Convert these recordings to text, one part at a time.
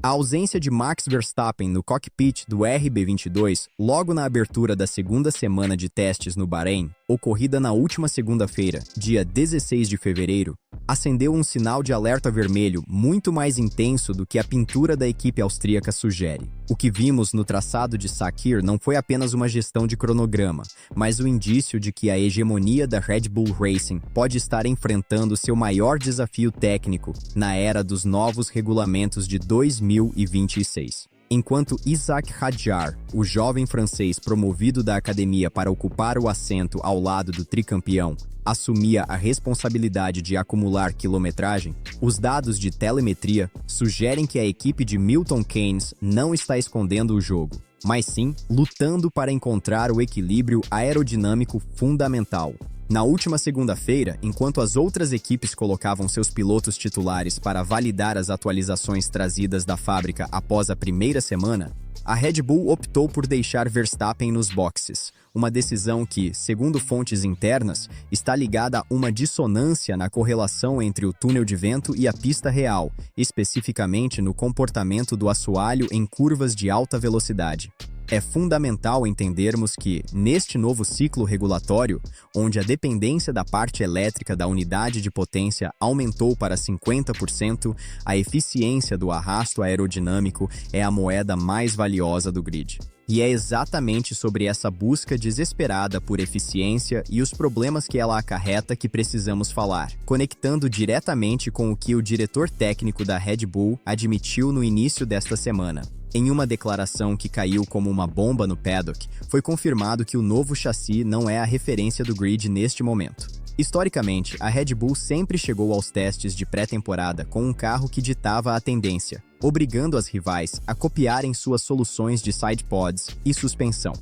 A ausência de Max Verstappen no cockpit do RB22 logo na abertura da segunda semana de testes no Bahrein, ocorrida na última segunda-feira, dia 16 de fevereiro, acendeu um sinal de alerta vermelho muito mais intenso do que a pintura da equipe austríaca sugere. O que vimos no traçado de Sakhir não foi apenas uma gestão de cronograma, mas o indício de que a hegemonia da Red Bull Racing pode estar enfrentando seu maior desafio técnico na era dos novos regulamentos de 2026. Enquanto Isaac Hadjar, o jovem francês promovido da academia para ocupar o assento ao lado do tricampeão, assumia a responsabilidade de acumular quilometragem, os dados de telemetria sugerem que a equipe de Milton Keynes não está escondendo o jogo, mas sim lutando para encontrar o equilíbrio aerodinâmico fundamental. Na última segunda-feira, enquanto as outras equipes colocavam seus pilotos titulares para validar as atualizações trazidas da fábrica após a primeira semana, a Red Bull optou por deixar Verstappen nos boxes, uma decisão que, segundo fontes internas, está ligada a uma dissonância na correlação entre o túnel de vento e a pista real, especificamente no comportamento do assoalho em curvas de alta velocidade. É fundamental entendermos que, neste novo ciclo regulatório, onde a dependência da parte elétrica da unidade de potência aumentou para 50%, a eficiência do arrasto aerodinâmico é a moeda mais valiosa do grid. E é exatamente sobre essa busca desesperada por eficiência e os problemas que ela acarreta que precisamos falar, conectando diretamente com o que o diretor técnico da Red Bull admitiu no início desta semana. Em uma declaração que caiu como uma bomba no paddock, foi confirmado que o novo chassi não é a referência do grid neste momento. Historicamente, a Red Bull sempre chegou aos testes de pré-temporada com um carro que ditava a tendência, obrigando as rivais a copiarem suas soluções de sidepods e suspensão.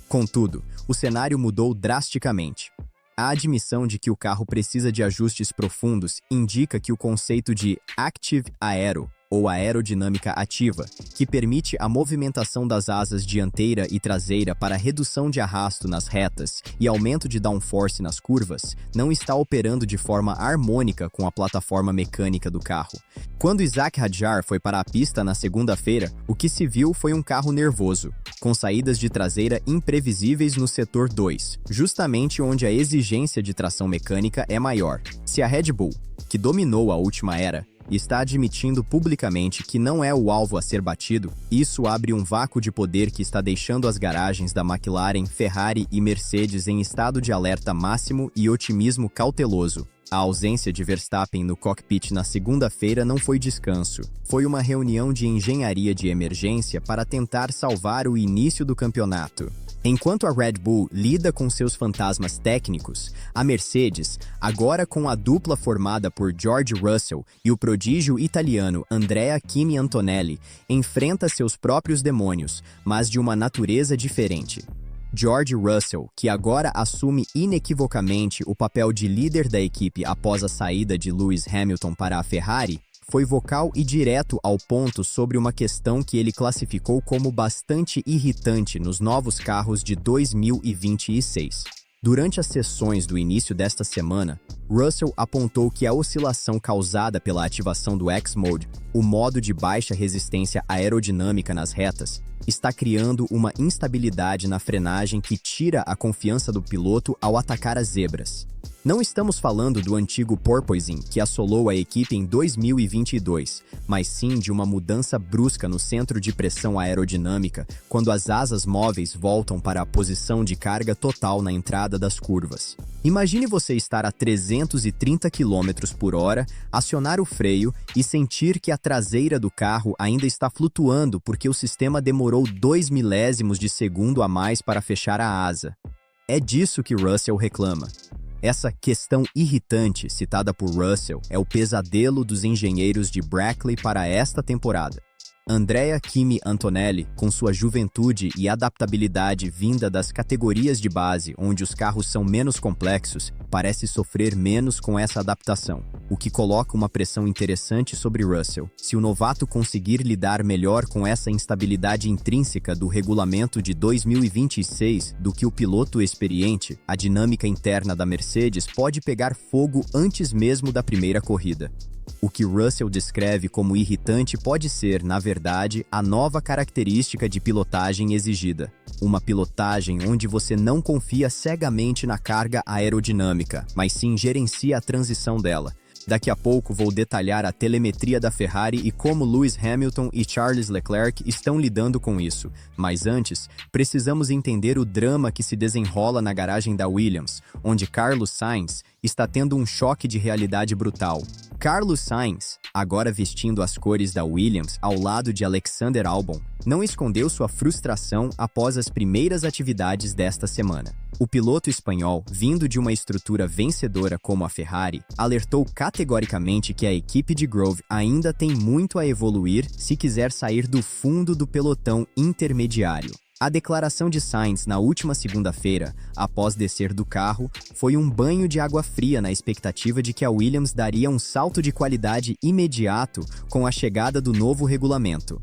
Contudo, o cenário mudou drasticamente. A admissão de que o carro precisa de ajustes profundos indica que o conceito de Active Aero, ou aerodinâmica ativa, que permite a movimentação das asas dianteira e traseira para redução de arrasto nas retas e aumento de downforce nas curvas, não está operando de forma harmônica com a plataforma mecânica do carro. Quando Isaac Hadjar foi para a pista na segunda-feira, o que se viu foi um carro nervoso, com saídas de traseira imprevisíveis no setor 2, justamente onde a exigência de tração mecânica é maior. Se a Red Bull, que dominou a última era, está admitindo publicamente que não é o alvo a ser batido, isso abre um vácuo de poder que está deixando as garagens da McLaren, Ferrari e Mercedes em estado de alerta máximo e otimismo cauteloso. A ausência de Verstappen no cockpit na segunda-feira não foi descanso. Foi uma reunião de engenharia de emergência para tentar salvar o início do campeonato. Enquanto a Red Bull lida com seus fantasmas técnicos, a Mercedes, agora com a dupla formada por George Russell e o prodígio italiano Andrea Kimi Antonelli, enfrenta seus próprios demônios, mas de uma natureza diferente. George Russell, que agora assume inequivocamente o papel de líder da equipe após a saída de Lewis Hamilton para a Ferrari, foi vocal e direto ao ponto sobre uma questão que ele classificou como bastante irritante nos novos carros de 2026. Durante as sessões do início desta semana, Russell apontou que a oscilação causada pela ativação do X-Mode, o modo de baixa resistência aerodinâmica nas retas, está criando uma instabilidade na frenagem que tira a confiança do piloto ao atacar as zebras. Não estamos falando do antigo porpoising que assolou a equipe em 2022, mas sim de uma mudança brusca no centro de pressão aerodinâmica quando as asas móveis voltam para a posição de carga total na entrada das curvas. Imagine você estar a 330 km por hora, acionar o freio e sentir que a traseira do carro ainda está flutuando porque o sistema demorou 2 milésimos de segundo a mais para fechar a asa. É disso que Russell reclama. Essa questão irritante citada por Russell é o pesadelo dos engenheiros de Brackley para esta temporada. Andrea Kimi Antonelli, com sua juventude e adaptabilidade vinda das categorias de base onde os carros são menos complexos, parece sofrer menos com essa adaptação, o que coloca uma pressão interessante sobre Russell. Se o novato conseguir lidar melhor com essa instabilidade intrínseca do regulamento de 2026 do que o piloto experiente, a dinâmica interna da Mercedes pode pegar fogo antes mesmo da primeira corrida. O que Russell descreve como irritante pode ser, na verdade, a nova característica de pilotagem exigida. Uma pilotagem onde você não confia cegamente na carga aerodinâmica, mas sim gerencia a transição dela. Daqui a pouco vou detalhar a telemetria da Ferrari e como Lewis Hamilton e Charles Leclerc estão lidando com isso. Mas antes, precisamos entender o drama que se desenrola na garagem da Williams, onde Carlos Sainz está tendo um choque de realidade brutal. Carlos Sainz, agora vestindo as cores da Williams ao lado de Alexander Albon, não escondeu sua frustração após as primeiras atividades desta semana. O piloto espanhol, vindo de uma estrutura vencedora como a Ferrari, alertou categoricamente que a equipe de Grove ainda tem muito a evoluir se quiser sair do fundo do pelotão intermediário. A declaração de Sainz na última segunda-feira, após descer do carro, foi um banho de água fria na expectativa de que a Williams daria um salto de qualidade imediato com a chegada do novo regulamento.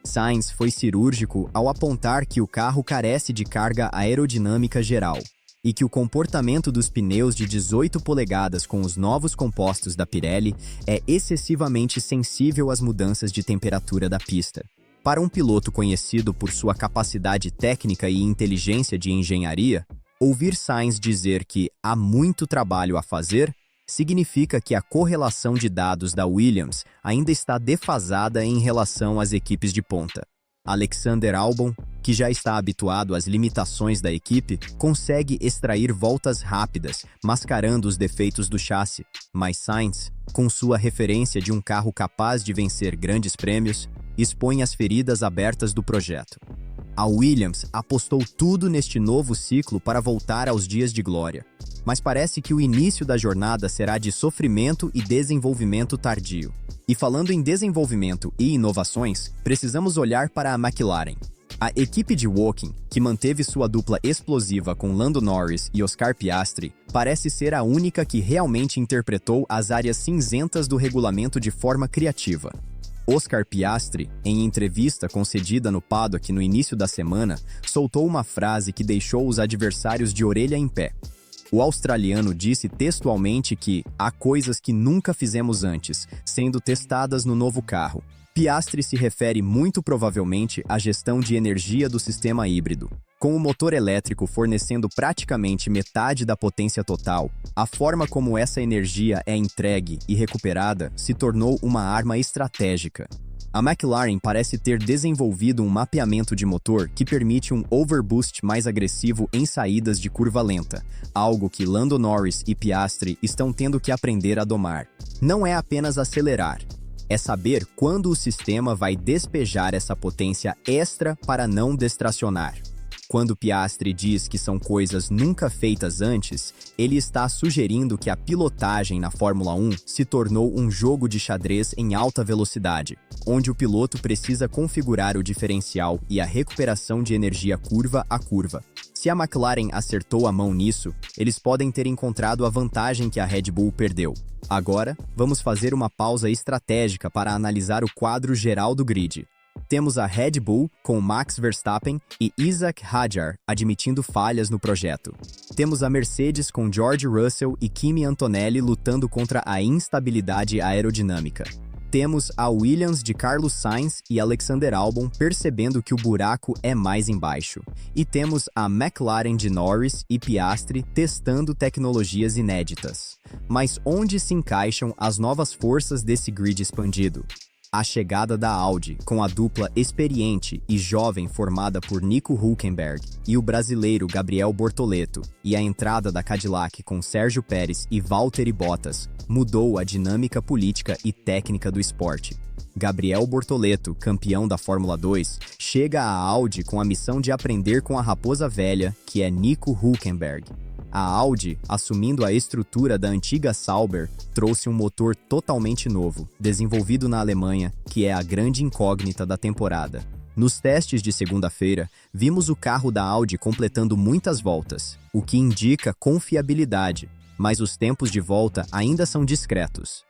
Sainz foi cirúrgico ao apontar que o carro carece de carga aerodinâmica geral e que o comportamento dos pneus de 18 polegadas com os novos compostos da Pirelli é excessivamente sensível às mudanças de temperatura da pista. Para um piloto conhecido por sua capacidade técnica e inteligência de engenharia, ouvir Sainz dizer que há muito trabalho a fazer significa que a correlação de dados da Williams ainda está defasada em relação às equipes de ponta. Alexander Albon, que já está habituado às limitações da equipe, consegue extrair voltas rápidas, mascarando os defeitos do chassi, mas Sainz, com sua referência de um carro capaz de vencer grandes prêmios, expõe as feridas abertas do projeto. A Williams apostou tudo neste novo ciclo para voltar aos dias de glória, mas parece que o início da jornada será de sofrimento e desenvolvimento tardio. E falando em desenvolvimento e inovações, precisamos olhar para a McLaren. A equipe de Woking, que manteve sua dupla explosiva com Lando Norris e Oscar Piastri, parece ser a única que realmente interpretou as áreas cinzentas do regulamento de forma criativa. Oscar Piastri, em entrevista concedida no paddock no início da semana, soltou uma frase que deixou os adversários de orelha em pé. O australiano disse textualmente que há coisas que nunca fizemos antes, sendo testadas no novo carro. Piastri se refere muito provavelmente à gestão de energia do sistema híbrido. Com o motor elétrico fornecendo praticamente metade da potência total, a forma como essa energia é entregue e recuperada se tornou uma arma estratégica. A McLaren parece ter desenvolvido um mapeamento de motor que permite um overboost mais agressivo em saídas de curva lenta, algo que Lando Norris e Piastri estão tendo que aprender a domar. Não é apenas acelerar, é saber quando o sistema vai despejar essa potência extra para não destracionar. Quando Piastri diz que são coisas nunca feitas antes, ele está sugerindo que a pilotagem na Fórmula 1 se tornou um jogo de xadrez em alta velocidade, onde o piloto precisa configurar o diferencial e a recuperação de energia curva a curva. Se a McLaren acertou a mão nisso, eles podem ter encontrado a vantagem que a Red Bull perdeu. Agora, vamos fazer uma pausa estratégica para analisar o quadro geral do grid. Temos a Red Bull com Max Verstappen e Isaac Hadjar admitindo falhas no projeto. Temos a Mercedes com George Russell e Kimi Antonelli lutando contra a instabilidade aerodinâmica. Temos a Williams de Carlos Sainz e Alexander Albon percebendo que o buraco é mais embaixo. E temos a McLaren de Norris e Piastri testando tecnologias inéditas. Mas onde se encaixam as novas forças desse grid expandido? A chegada da Audi, com a dupla experiente e jovem formada por Nico Hülkenberg e o brasileiro Gabriel Bortoleto, e a entrada da Cadillac com Sérgio Pérez e Valtteri Bottas, mudou a dinâmica política e técnica do esporte. Gabriel Bortoleto, campeão da Fórmula 2, chega à Audi com a missão de aprender com a raposa velha, que é Nico Hülkenberg. A Audi, assumindo a estrutura da antiga Sauber, trouxe um motor totalmente novo, desenvolvido na Alemanha, que é a grande incógnita da temporada. Nos testes de segunda-feira, vimos o carro da Audi completando muitas voltas, o que indica confiabilidade, mas os tempos de volta ainda são discretos.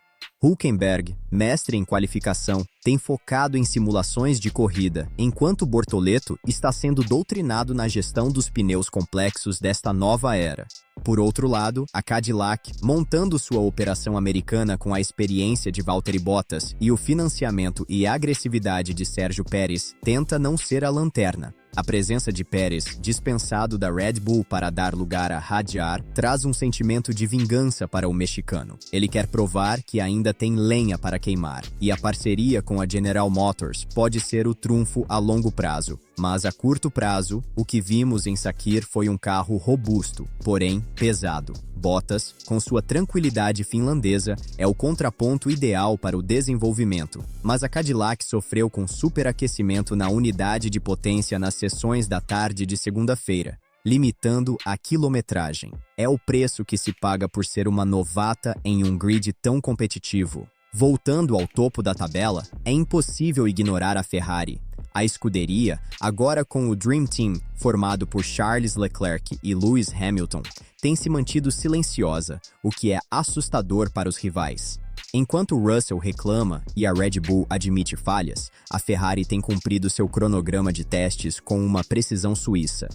Hülkenberg, mestre em qualificação, tem focado em simulações de corrida, enquanto Bortoleto está sendo doutrinado na gestão dos pneus complexos desta nova era. Por outro lado, a Cadillac, montando sua operação americana com a experiência de Valtteri Bottas e o financiamento e agressividade de Sérgio Pérez, tenta não ser a lanterna. A presença de Pérez, dispensado da Red Bull para dar lugar a Hadjar, traz um sentimento de vingança para o mexicano. Ele quer provar que ainda tem lenha para queimar, e a parceria com a General Motors pode ser o trunfo a longo prazo. Mas a curto prazo, o que vimos em Sakir foi um carro robusto, porém pesado. Bottas, com sua tranquilidade finlandesa, é o contraponto ideal para o desenvolvimento, mas a Cadillac sofreu com superaquecimento na unidade de potência nas sessões da tarde de segunda-feira, limitando a quilometragem. É o preço que se paga por ser uma novata em um grid tão competitivo. Voltando ao topo da tabela, é impossível ignorar a Ferrari. A escuderia, agora com o Dream Team, formado por Charles Leclerc e Lewis Hamilton, tem se mantido silenciosa, o que é assustador para os rivais. Enquanto Russell reclama e a Red Bull admite falhas, a Ferrari tem cumprido seu cronograma de testes com uma precisão suíça.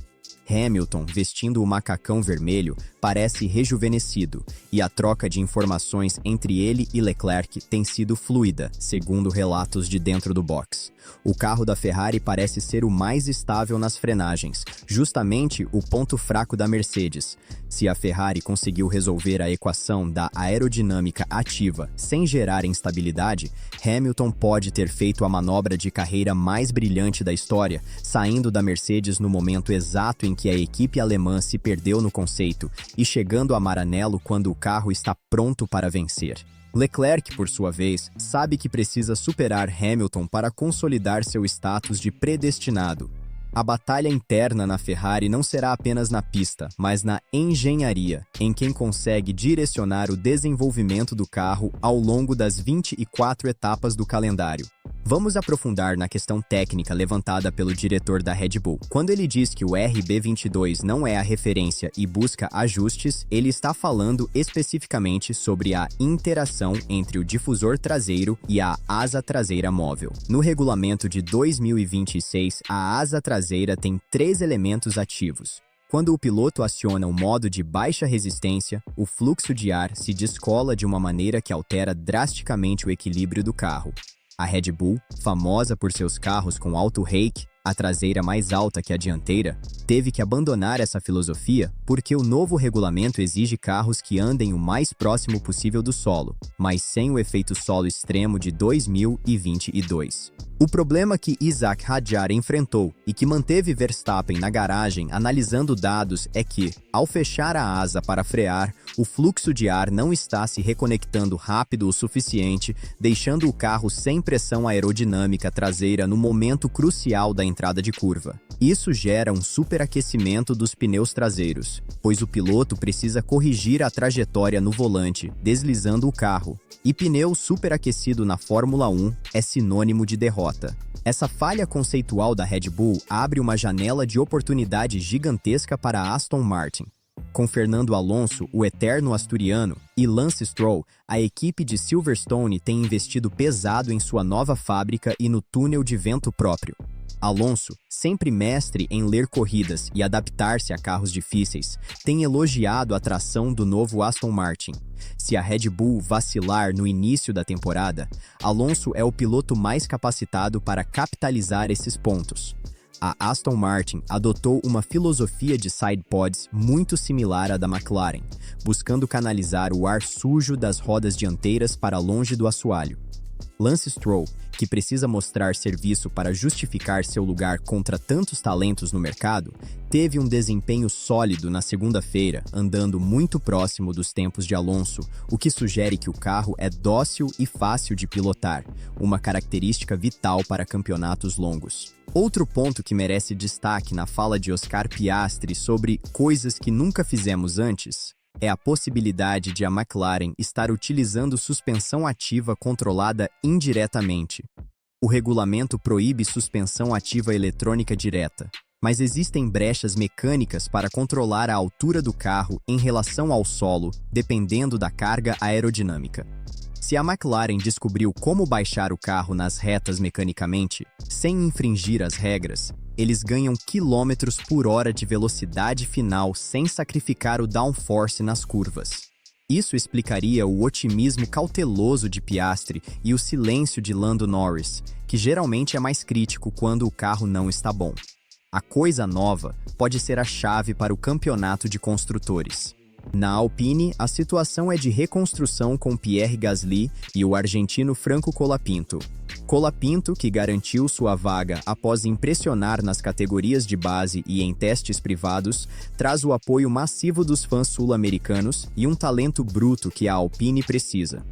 Hamilton, vestindo o macacão vermelho, parece rejuvenescido, e a troca de informações entre ele e Leclerc tem sido fluida, segundo relatos de dentro do box. O carro da Ferrari parece ser o mais estável nas frenagens, justamente o ponto fraco da Mercedes. Se a Ferrari conseguiu resolver a equação da aerodinâmica ativa sem gerar instabilidade, Hamilton pode ter feito a manobra de carreira mais brilhante da história, saindo da Mercedes no momento exato em que a equipe alemã se perdeu no conceito e chegando a Maranello quando o carro está pronto para vencer. Leclerc, por sua vez, sabe que precisa superar Hamilton para consolidar seu status de predestinado. A batalha interna na Ferrari não será apenas na pista, mas na engenharia, em quem consegue direcionar o desenvolvimento do carro ao longo das 24 etapas do calendário. Vamos aprofundar na questão técnica levantada pelo diretor da Red Bull. Quando ele diz que o RB22 não é a referência e busca ajustes, ele está falando especificamente sobre a interação entre o difusor traseiro e a asa traseira móvel. No regulamento de 2026, a asa traseira tem 3 elementos ativos. Quando o piloto aciona o modo de baixa resistência, o fluxo de ar se descola de uma maneira que altera drasticamente o equilíbrio do carro. A Red Bull, famosa por seus carros com alto rake, a traseira mais alta que a dianteira, teve que abandonar essa filosofia porque o novo regulamento exige carros que andem o mais próximo possível do solo, mas sem o efeito solo extremo de 2022. O problema que Isack Hadjar enfrentou e que manteve Verstappen na garagem analisando dados é que, ao fechar a asa para frear, o fluxo de ar não está se reconectando rápido o suficiente, deixando o carro sem pressão aerodinâmica traseira no momento crucial da entrada de curva. Isso gera um superaquecimento dos pneus traseiros, pois o piloto precisa corrigir a trajetória no volante, deslizando o carro. E pneu superaquecido na Fórmula 1 é sinônimo de derrota. Essa falha conceitual da Red Bull abre uma janela de oportunidade gigantesca para a Aston Martin. Com Fernando Alonso, o eterno asturiano, e Lance Stroll, a equipe de Silverstone tem investido pesado em sua nova fábrica e no túnel de vento próprio. Alonso, sempre mestre em ler corridas e adaptar-se a carros difíceis, tem elogiado a tração do novo Aston Martin. Se a Red Bull vacilar no início da temporada, Alonso é o piloto mais capacitado para capitalizar esses pontos. A Aston Martin adotou uma filosofia de sidepods muito similar à da McLaren, buscando canalizar o ar sujo das rodas dianteiras para longe do assoalho. Lance Stroll, que precisa mostrar serviço para justificar seu lugar contra tantos talentos no mercado, teve um desempenho sólido na segunda-feira, andando muito próximo dos tempos de Alonso, o que sugere que o carro é dócil e fácil de pilotar, uma característica vital para campeonatos longos. Outro ponto que merece destaque na fala de Oscar Piastri sobre coisas que nunca fizemos antes é a possibilidade de a McLaren estar utilizando suspensão ativa controlada indiretamente. O regulamento proíbe suspensão ativa eletrônica direta, mas existem brechas mecânicas para controlar a altura do carro em relação ao solo, dependendo da carga aerodinâmica. Se a McLaren descobriu como baixar o carro nas retas mecanicamente, sem infringir as regras, eles ganham quilômetros por hora de velocidade final sem sacrificar o downforce nas curvas. Isso explicaria o otimismo cauteloso de Piastri e o silêncio de Lando Norris, que geralmente é mais crítico quando o carro não está bom. A coisa nova pode ser a chave para o campeonato de construtores. Na Alpine, a situação é de reconstrução com Pierre Gasly e o argentino Franco Colapinto. Colapinto, que garantiu sua vaga após impressionar nas categorias de base e em testes privados, traz o apoio massivo dos fãs sul-americanos e um talento bruto que a Alpine precisa.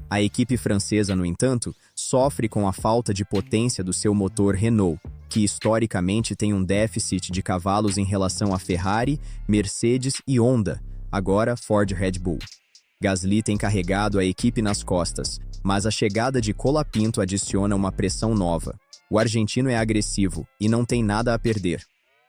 A equipe francesa, no entanto, sofre com a falta de potência do seu motor Renault, que historicamente tem um déficit de cavalos em relação a Ferrari, Mercedes e Honda, agora Ford Red Bull. Gasly tem carregado a equipe nas costas, mas a chegada de Colapinto adiciona uma pressão nova. O argentino é agressivo e não tem nada a perder.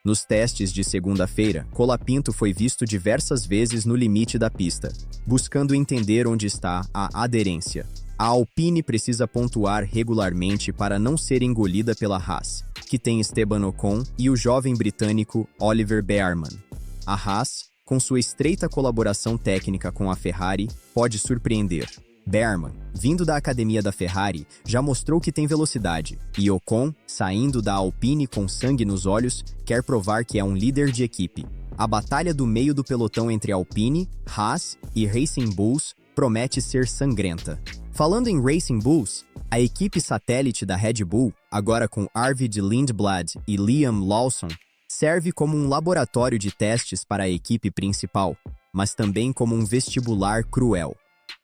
Nos testes de segunda-feira, Colapinto foi visto diversas vezes no limite da pista, buscando entender onde está a aderência. A Alpine precisa pontuar regularmente para não ser engolida pela Haas, que tem Esteban Ocon e o jovem britânico Oliver Bearman. A Haas, com sua estreita colaboração técnica com a Ferrari, pode surpreender. Bearman, vindo da academia da Ferrari, já mostrou que tem velocidade, e Ocon, saindo da Alpine com sangue nos olhos, quer provar que é um líder de equipe. A batalha do meio do pelotão entre Alpine, Haas e Racing Bulls promete ser sangrenta. Falando em Racing Bulls, a equipe satélite da Red Bull, agora com Arvid Lindblad e Liam Lawson, serve como um laboratório de testes para a equipe principal, mas também como um vestibular cruel.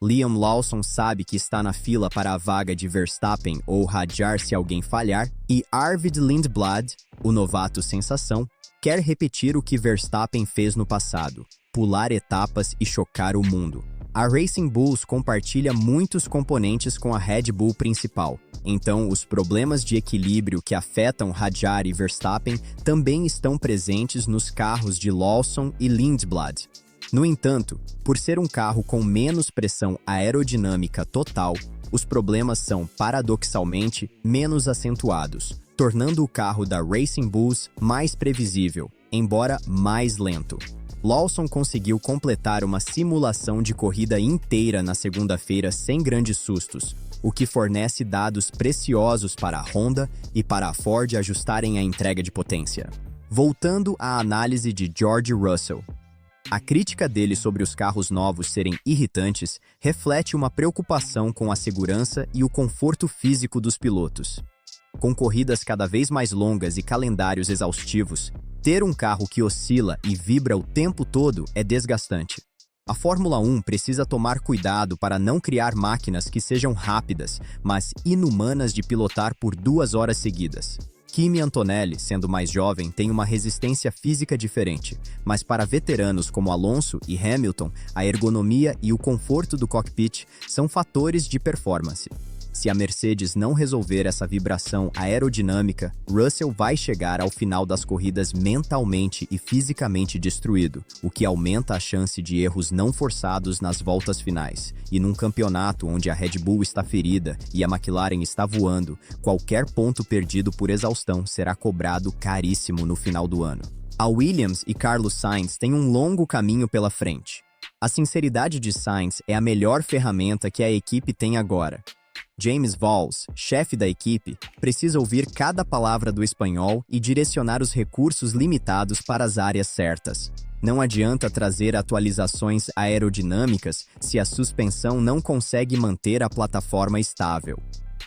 Liam Lawson sabe que está na fila para a vaga de Verstappen ou radiar se alguém falhar, e Arvid Lindblad, o novato sensação, quer repetir o que Verstappen fez no passado, pular etapas e chocar o mundo. A Racing Bulls compartilha muitos componentes com a Red Bull principal, então os problemas de equilíbrio que afetam Hadjar e Verstappen também estão presentes nos carros de Lawson e Lindblad. No entanto, por ser um carro com menos pressão aerodinâmica total, os problemas são, paradoxalmente, menos acentuados, tornando o carro da Racing Bulls mais previsível, embora mais lento. Lawson conseguiu completar uma simulação de corrida inteira na segunda-feira sem grandes sustos, o que fornece dados preciosos para a Honda e para a Ford ajustarem a entrega de potência. Voltando à análise de George Russell. A crítica dele sobre os carros novos serem irritantes reflete uma preocupação com a segurança e o conforto físico dos pilotos. Com corridas cada vez mais longas e calendários exaustivos, ter um carro que oscila e vibra o tempo todo é desgastante. A Fórmula 1 precisa tomar cuidado para não criar máquinas que sejam rápidas, mas inumanas de pilotar por 2 horas seguidas. Kimi Antonelli, sendo mais jovem, tem uma resistência física diferente, mas para veteranos como Alonso e Hamilton, a ergonomia e o conforto do cockpit são fatores de performance. Se a Mercedes não resolver essa vibração aerodinâmica, Russell vai chegar ao final das corridas mentalmente e fisicamente destruído, o que aumenta a chance de erros não forçados nas voltas finais. E num campeonato onde a Red Bull está ferida e a McLaren está voando, qualquer ponto perdido por exaustão será cobrado caríssimo no final do ano. A Williams e Carlos Sainz têm um longo caminho pela frente. A sinceridade de Sainz é a melhor ferramenta que a equipe tem agora. James Valls, chefe da equipe, precisa ouvir cada palavra do espanhol e direcionar os recursos limitados para as áreas certas. Não adianta trazer atualizações aerodinâmicas se a suspensão não consegue manter a plataforma estável.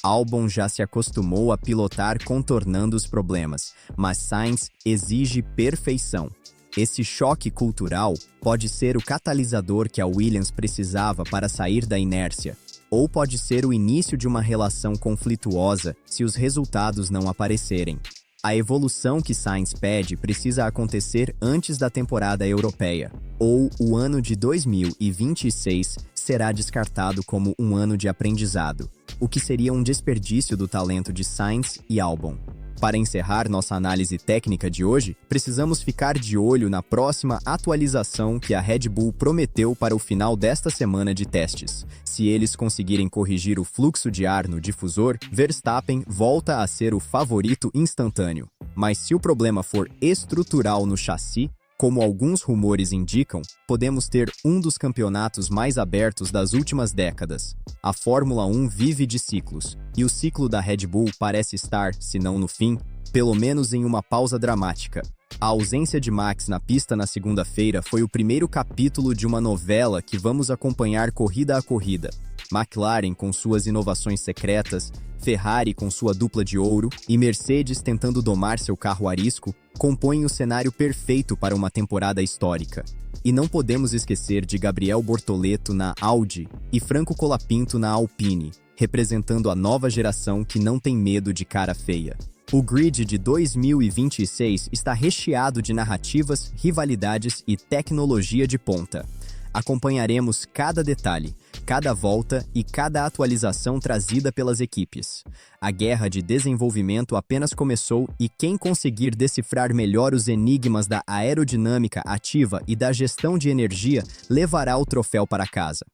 Albon já se acostumou a pilotar contornando os problemas, mas Sainz exige perfeição. Esse choque cultural pode ser o catalisador que a Williams precisava para sair da inércia, ou pode ser o início de uma relação conflituosa se os resultados não aparecerem. A evolução que Sainz pede precisa acontecer antes da temporada europeia, ou o ano de 2026 será descartado como um ano de aprendizado, o que seria um desperdício do talento de Sainz e Albon. Para encerrar nossa análise técnica de hoje, precisamos ficar de olho na próxima atualização que a Red Bull prometeu para o final desta semana de testes. Se eles conseguirem corrigir o fluxo de ar no difusor, Verstappen volta a ser o favorito instantâneo. Mas se o problema for estrutural no chassi, como alguns rumores indicam, podemos ter um dos campeonatos mais abertos das últimas décadas. A Fórmula 1 vive de ciclos, e o ciclo da Red Bull parece estar, se não no fim, pelo menos em uma pausa dramática. A ausência de Max na pista na segunda-feira foi o primeiro capítulo de uma novela que vamos acompanhar corrida a corrida. McLaren com suas inovações secretas, Ferrari com sua dupla de ouro e Mercedes tentando domar seu carro arisco compõem o cenário perfeito para uma temporada histórica. E não podemos esquecer de Gabriel Bortoleto na Audi e Franco Colapinto na Alpine, representando a nova geração que não tem medo de cara feia. O grid de 2026 está recheado de narrativas, rivalidades e tecnologia de ponta. Acompanharemos cada detalhe, cada volta e cada atualização trazida pelas equipes. A guerra de desenvolvimento apenas começou e quem conseguir decifrar melhor os enigmas da aerodinâmica ativa e da gestão de energia levará o troféu para casa.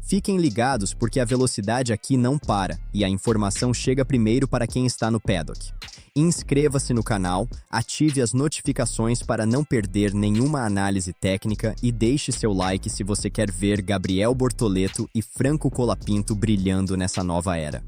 Fiquem ligados porque a velocidade aqui não para e a informação chega primeiro para quem está no paddock. Inscreva-se no canal, ative as notificações para não perder nenhuma análise técnica e deixe seu like se você quer ver Gabriel Bortoleto e Franco Colapinto brilhando nessa nova era.